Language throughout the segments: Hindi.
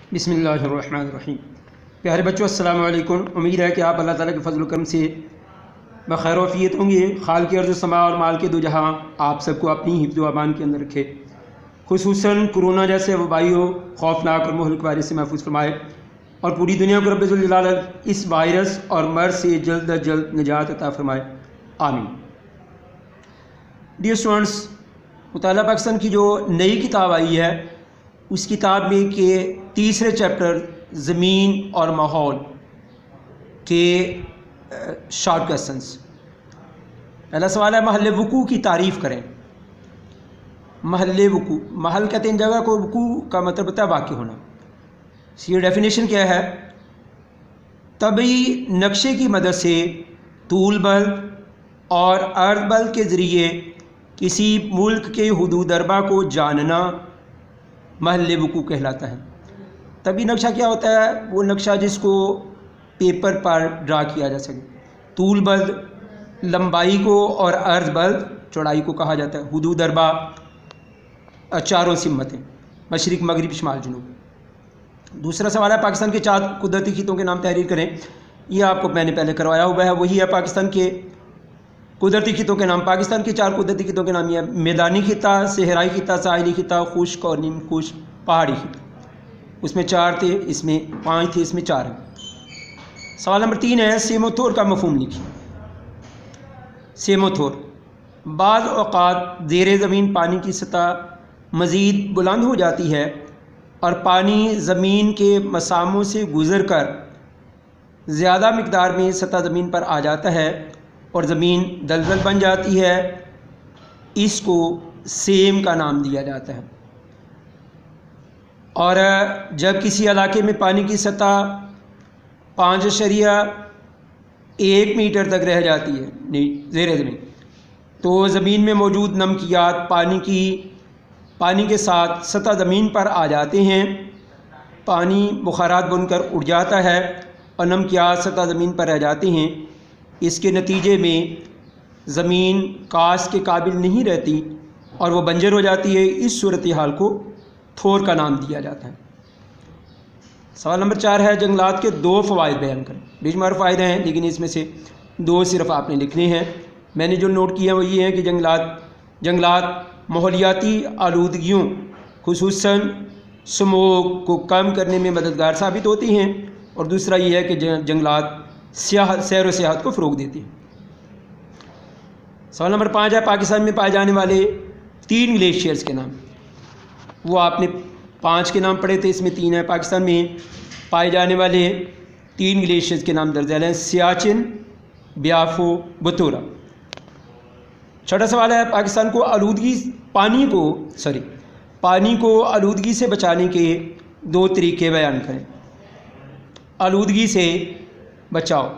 बिस्मिल्लाहिर्रहमानिर्रहीम। प्यारे बच्चों, अस्सलाम वालेकुम। उम्मीद है कि आप अल्लाह ताला के फजल करम से बखैर वफ़ियत होंगे। खाल के अर्ज़ समा और माल के दो जहाँ आप सबको अपनी हिफ्ज़ व अमान के अंदर रखे, खुसूसन कोरोना जैसे वबाइयों खौफनाक और मुहलिक वायरस से महफूज फरमाए और पूरी दुनिया को रब्बुल जलाल इस वायरस और मर्ज़ से जल्द अज जल्द निजात अता फरमाए, आमीन। डियर स्टूडेंट्स, मुताला पाकिस्तान की जो नई किताब आई है उस किताब में के तीसरे चैप्टर ज़मीन और माहौल के शॉर्ट क्वेश्चंस। पहला सवाल है, महल वकू की तारीफ़ करें। महल वकू, महल कहते हैं जगह को, वकू का मतलब होता है वाक़ होना। इसकी डेफिनेशन क्या है? तभी नक्शे की मदद से तूल बल और अर्द बल के ज़रिए किसी मुल्क के हुदूद अरबा को जानना महल वकू कहलाता है। तभी नक्शा क्या होता है? वो नक्शा जिसको पेपर पर ड्रा किया जा सके। तूल बल लंबाई को और अर्ज बल चौड़ाई को कहा जाता है। हुदूद अरबा चारों सिमतें, मशरिक़ मगरिब शुमाल जुनूब। दूसरा सवाल है, पाकिस्तान के 4 कुदरती खितों के नाम तहरीर करें। ये आपको मैंने पहले करवाया हुआ है, वही है पाकिस्तान के कुदरती खितों के नाम। पाकिस्तान के 4 कुदरती खितों के नाम ये है: मैदानी खिता, सहराई खिता, साहिली खिता, खुश्क और नीम खुश्क पहाड़ी खिता। उसमें 4 थे, इसमें 5 थे, इसमें 4 हैं। सवाल नंबर 3 है, सेमोथोर का मफहूम लिखिए। सेमोथोर, बाज़ औक़ात ज़ेरे ज़मीन पानी की सतह मज़ीद बुलंद हो जाती है और पानी ज़मीन के मसामों से गुज़र कर ज़्यादा मिक़दार में सतह ज़मीन पर आ जाता है और ज़मीन दलदल बन जाती है। इसको सेम का नाम दिया जाता है। और जब किसी इलाके में पानी की सतह 5.1 मीटर तक रह जाती है ज़ेरे ज़मीन, तो ज़मीन में मौजूद नमकियात पानी के साथ सतह ज़मीन पर आ जाते हैं। पानी बुखारात बनकर उड़ जाता है और नमकियात सतह ज़मीन पर रह जाते हैं। इसके नतीजे में ज़मीन काश के काबिल नहीं रहती और वो बंजर हो जाती है। इस सूरत हाल को थोर का नाम दिया जाता है। सवाल नंबर 4 है, जंगलात के 2 फ़वाइद बयान करें। बेशुमार फ़ायदे हैं, लेकिन इसमें से 2 सिर्फ़ आपने लिखने हैं। मैंने जो नोट किया वो ये है कि जंगलात माहौलियाती आलूदगियों खुसूसन स्मोक को कम करने में मददगार साबित होती हैं। और दूसरा ये है कि जंगलात सैर व सियाहत को फ़रोग़ देती हैं। सवाल नंबर 5 है, पाकिस्तान में पाए जाने वाले 3 ग्लेशियर्स के नाम। वो आपने 5 के नाम पढ़े थे, इसमें 3 है। पाकिस्तान में पाए जाने वाले 3 ग्लेशियर्स के नाम दर्ज हैं: सियाचिन, ब्याफो, बतूरा। छठा सवाल है, पाकिस्तान को पानी को आलूदगी से बचाने के 2 तरीके बयान करें। आलूदगी से बचाओ,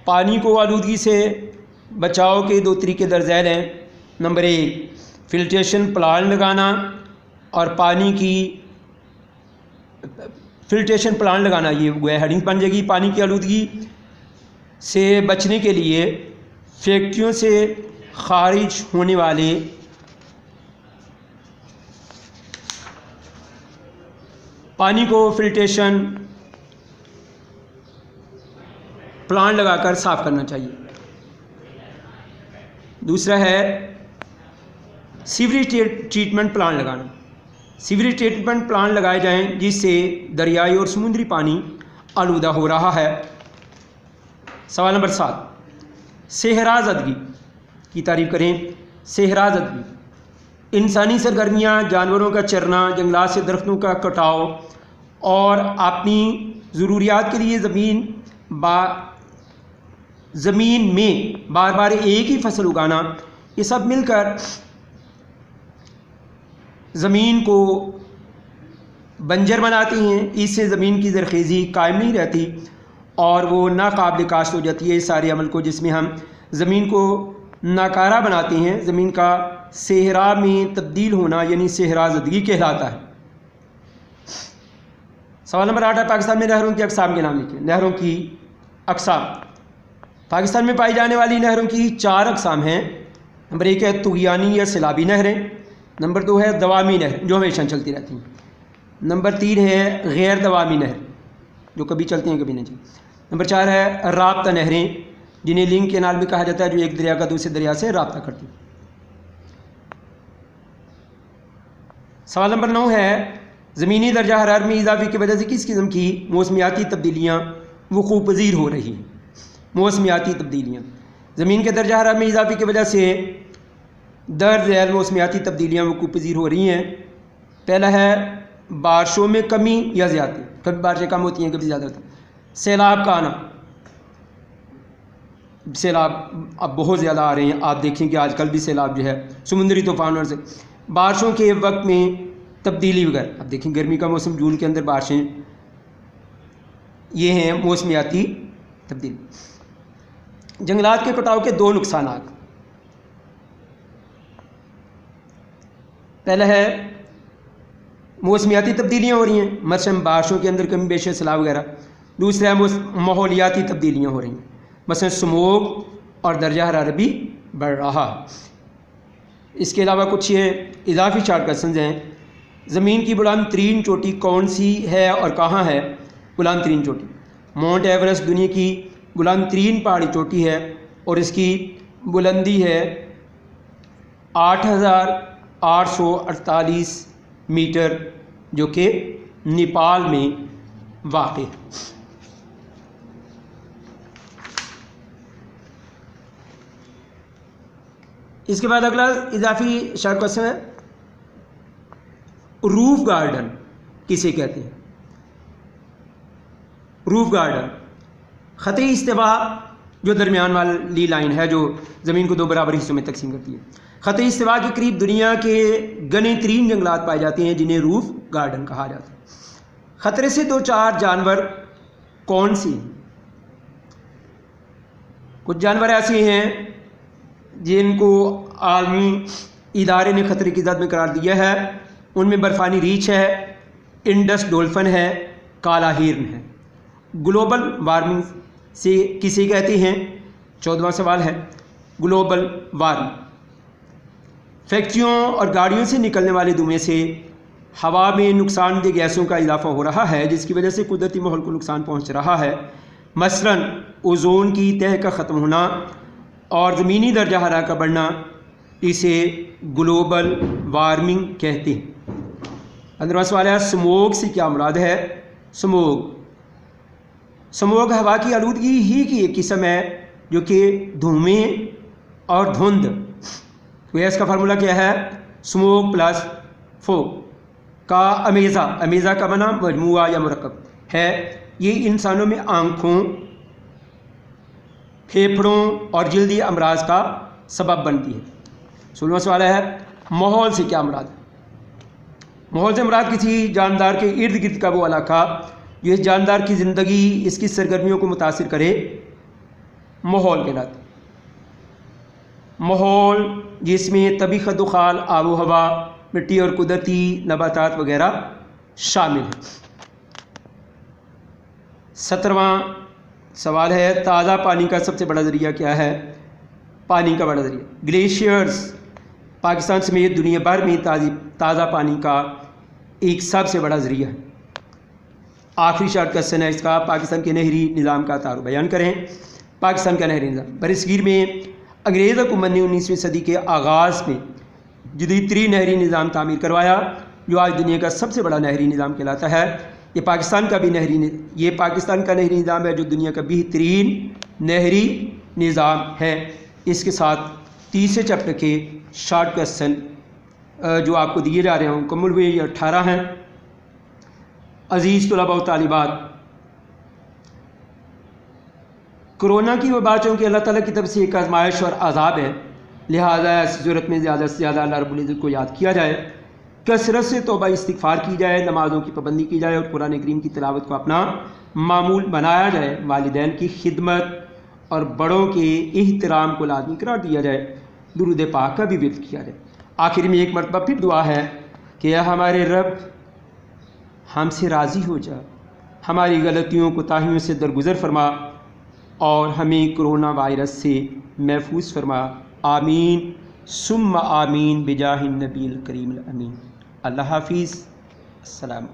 पानी को आलूदगी से बचाओ के 2 तरीके दर्ज हैं। नंबर 1, फिल्ट्रेशन प्लांट लगाना और पानी की फिल्ट्रेशन प्लांट लगाना। ये हेडिंग बन जाएगी। पानी की आलूदगी से बचने के लिए फैक्ट्रियों से खारिज होने वाले पानी को फिल्ट्रेशन प्लांट लगाकर साफ़ करना चाहिए। दूसरा है सीवरेज ट्रीटमेंट प्लांट लगाना। सीवरेज ट्रीटमेंट प्लांट लगाए जाएं जिससे दरियाई और समुद्री पानी आलूदा हो रहा है। सवाल नंबर 7, सहराज़दगी की तारीफ़ करें। सहराज़दगी इंसानी सरगर्मियाँ, जानवरों का चरना, जंगलात से दरख्तों का कटाव और अपनी ज़रूरियात के लिए ज़मीन में बार बार एक ही फसल उगाना, ये सब मिलकर ज़मीन को बंजर बनाती हैं। इससे ज़मीन की ज़रख़ेज़ी कायम नहीं रहती और वो नाकाबिल काश्त हो जाती है। इस सारे अमल को जिसमें हम ज़मीन को नाकारा बनाते हैं, ज़मीन का सहरा में तब्दील होना यानी सहराज़दगी कहलाता है। सवाल नंबर 8 है, पाकिस्तान में नहरों की अक़साम के नाम लिखिए। नहरों की अक़साम। पाकिस्तान में पाई जाने वाली नहरों की 4 अक़साम हैं। नंबर 1 है तुग़यानी या सैलाबी नहरें। नंबर 2 है दवामी नहर जो हमेशा चलती रहती हैं। नंबर 3 है गैर दवामी नहर, जो कभी चलती हैं कभी नहीं चलती। नंबर 4 है राब्ता नहरें, जिन्हें लिंक कैनाल भी कहा जाता है, जो एक दरिया का दूसरे दरिया से राब्ता करती हैं। सवाल नंबर 9 है ज़मीनी दर्जा हरारत में इजाफे की वजह से किस किस्म की मौसमियाती तब्दीलियाँ वक़ूअ पज़ीर हो रही हैं। मौसमियाती तब्दीलियाँ, ज़मीन के दर्जा हरारत में इजाफे की वजह से दर्ज झैल मौसमियाती तब्दीलियाँ वक़ूअ पज़ीर हो रही हैं। पहला है बारिशों में कमी या ज़्यादती, कभी बारिशें कम होती हैं कभी ज़्यादा होती हैं। सैलाब का आना, सैलाब अब बहुत ज़्यादा आ रहे हैं, आप देखें कि आजकल भी सैलाब जो है समुद्री तूफ़ानों से। बारिशों के वक्त में तब्दीली वगैरह, अब देखें गर्मी का मौसम जून के अंदर बारिशें, ये हैं मौसमियाती तब्दीली। जंगलात के कटाव के 2 नुकसानात, पहला है मौसमियाती तब्दीलियाँ हो रही हैं, मसलन बारिशों के अंदर कमी पेश सैलाब वगैरह। दूसरा है माहौलियाती तब्दीलियाँ हो रही हैं, मसलन स्मोक और दर्जा हरारत भी बढ़ रहा है। इसके अलावा कुछ ये इजाफी चार्ट क्वेश्चन हैं। ज़मीन की बुलंद तरीन चोटी कौन सी है और कहाँ है? बुलंद तरीन चोटी माउंट एवरेस्ट दुनिया की बुलंद तरीन पहाड़ी चोटी है और इसकी बुलंदी है 8,848 मीटर, जो कि नेपाल में वाक़ है। इसके बाद अगला इजाफी शॉर्ट क्वेश्चन है रूफ गार्डन किसे कहते हैं? रूफ गार्डन ख़त इस्तिवा, जो दरमियान वाली लाइन है जो ज़मीन को 2 बराबर हिस्सों में तकसीम करती है। ख़त इस्तिवा के करीब दुनिया के घने तरीन जंगलात पाए जाते हैं जिन्हें रूफ गार्डन कहा जाता है। ख़तरे से 2-4 जानवर कौन सी? कुछ जानवर ऐसे हैं जिनको आलमी इदारे ने ख़तरे की ज़द में करार दिया है। उनमें बर्फ़ानी रीछ है, इंडस डॉल्फिन है, काला हिरन है। ग्लोबल वार्मिंग से किसे कहते हैं? 14वां सवाल है ग्लोबल वार्मिंग। फैक्ट्रियों और गाड़ियों से निकलने वाले धुएं से हवा में नुकसानदेह गैसों का इजाफा हो रहा है, जिसकी वजह से कुदरती माहौल को नुकसान पहुंच रहा है। मसलन ओजोन की तह का ख़त्म होना और ज़मीनी दर्जा हरारत का बढ़ना, इसे ग्लोबल वार्मिंग कहते हैं। 15वां सवाल है स्मोक से क्या मुराद है? स्मोक हवा की आलूदगी ही की एक किस्म है जो कि धुएं और धुंध, तो इसका फार्मूला क्या है? स्मोक प्लस फोक का अमेज़ा का बना मजमुआ या मुरक्कब है। ये इंसानों में आँखों, फेफड़ों और जल्दी अमराज का सबब बनती है। 16वां सवाल है माहौल से क्या मुराद? माहौल से मुराद किसी जानदार के इर्द गिर्द का वो इलाका जो इस जानदार की ज़िंदगी, इसकी सरगर्मियों को मुतासिर करे, माहौल कहलाता है। माहौल जिसमें तभी खदोखाल, आबो हवा, मिट्टी और कुदरती नबातात वगैरह शामिल है। 17वां सवाल है ताज़ा पानी का सबसे बड़ा ज़रिया क्या है? पानी का बड़ा ज़रिया ग्लेशियर्स पाकिस्तान समेत दुनिया भर में ताज़ा पानी का एक सबसे बड़ा ज़रिया है। आखिरी शॉर्ट क्वेश्चन है इसका, पाकिस्तान के नहरी निज़ाम का तारुफ बयान करें। पाकिस्तान का नहरी निज़ाम बरसगीर में अंग्रेज़ हुकूमत ने 19वीं सदी के आगाज़ में जदीद तरीन नहरी निज़ाम तामीर करवाया, जो आज दुनिया का सबसे बड़ा नहरी निज़ाम कहलाता है। ये पाकिस्तान का नहरी निज़ाम है जो दुनिया का बेहतरीन नहरी निज़ाम है। इसके साथ तीसरे चैप्टर के शॉर्ट क्वेश्चन जो आपको दिए जा रहे हैं मुकम्मल हुए, ये 18 हैं। अज़ीज़ तलबा व तालिबात, कोरोना की वबा चूँकि अल्लाह ताला की तरफ से एक आज़माइश और अज़ाब है, लिहाजा ऐसी सूरत में ज़्यादा से ज़्यादा अल्लाह रब्बुल इज़्ज़त को याद किया जाए, कसरत से तौबा इस्तिग़फ़ार की जाए, नमाज़ों की पाबंदी की जाए और कुरान करीम की तिलावत को अपना मामूल बनाया जाए, वालिदैन की खिदमत और बड़ों के एहतराम को लाज़मी करार दिया जाए, दुरूद पाक का भी विर्द किया जाए। आखिर में एक मरतबा फिर दुआ है कि या हमारे रब हमसे राज़ी हो जा, हमारी गलतियों कोताहियों से दरगुज़र फरमा और हमें कोरोना वायरस से महफूज फरमा। आमीन सुम्मा आमीन बिजाहिन नबील करीम अमीन। अल्लाह हाफिज़। अस्सलाम।